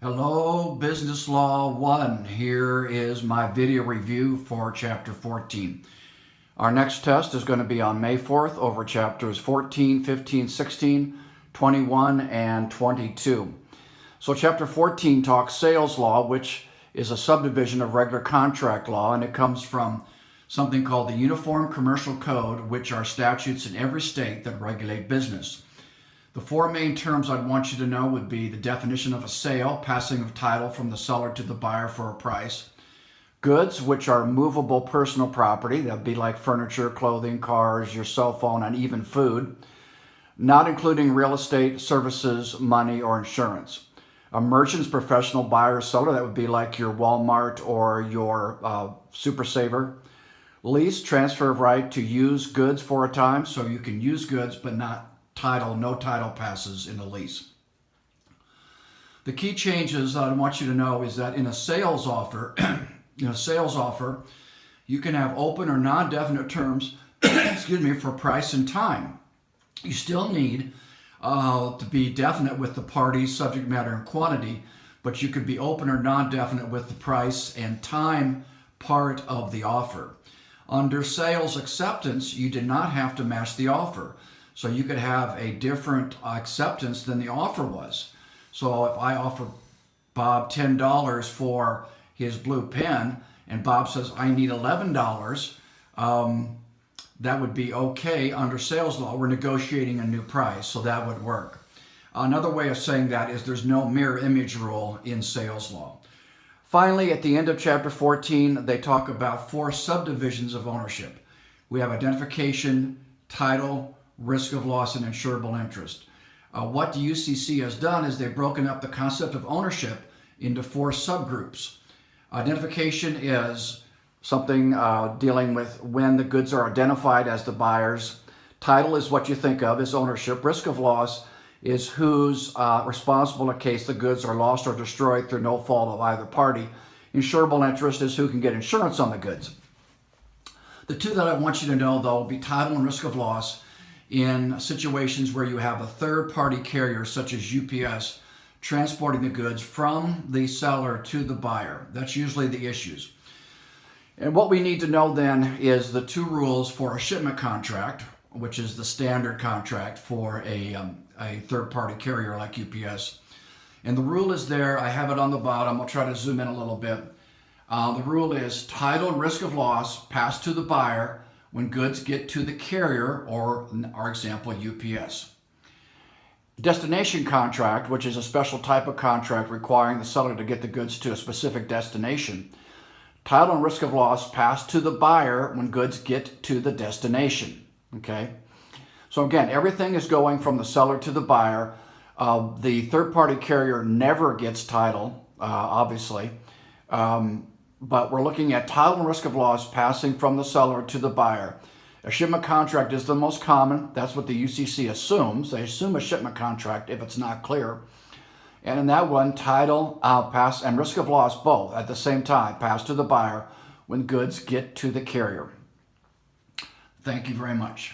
Hello, Business Law 1. Here is my video review for Chapter 14. Our next test is going to be on May 4th over Chapters 14, 15, 16, 21, and 22. So Chapter 14 talks sales law, which is a subdivision of regular contract law, and it comes from something called the Uniform Commercial Code, which are statutes in every state that regulate business. The four main terms I'd want you to know would be the definition of a sale, passing of title from the seller to the buyer for a price. Goods, which are movable personal property, that would be like furniture, clothing, cars, your cell phone, and even food, not including real estate, services, money, or insurance. A merchant's professional buyer or seller, that would be like your Walmart or your Super Saver. Lease, transfer of right to use goods for a time, so you can use goods but not title, no title passes in a lease. The key changes I want you to know is that in a sales offer, you can have open or non-definite terms, for price and time. You still need to be definite with the parties, subject matter, and quantity, but you could be open or non-definite with the price and time part of the offer. Under sales acceptance, you did not have to match the offer. So you could have a different acceptance than the offer was. So if I offer Bob $10 for his blue pen and Bob says, I need $11, that would be okay under sales law. We're negotiating a new price, so that would work. Another way of saying that is there's no mirror image rule in sales law. Finally, at the end of Chapter 14, they talk about four subdivisions of ownership. We have identification, title, risk of loss, and insurable interest. What the UCC has done is they've broken up the concept of ownership into four subgroups. Identification is something dealing with when the goods are identified as the buyer's. Title is what you think of as ownership. Risk of loss is who's responsible in case the goods are lost or destroyed through no fault of either party. Insurable interest is who can get insurance on the goods. The two that I want you to know, though, will be title and risk of loss in situations where you have a third-party carrier, such as UPS, transporting the goods from the seller to the buyer. That's usually the issues. And what we need to know then is the two rules for a shipment contract, which is the standard contract for a third-party carrier like UPS. And the rule is there. I have it on the bottom. I'll try to zoom in a little bit. The rule is title and risk of loss passed to the buyer when goods get to the carrier, or in our example, UPS. Destination contract, which is a special type of contract requiring the seller to get the goods to a specific destination. Title and risk of loss passed to the buyer when goods get to the destination. Okay? So again, everything is going from the seller to the buyer. The third-party carrier never gets title, obviously. But we're looking at title and risk of loss passing from the seller to the buyer. A shipment contract is the most common. That's what the UCC assumes. They assume a shipment contract if it's not clear. And in that one, title pass and risk of loss both at the same time pass to the buyer when goods get to the carrier. Thank you very much.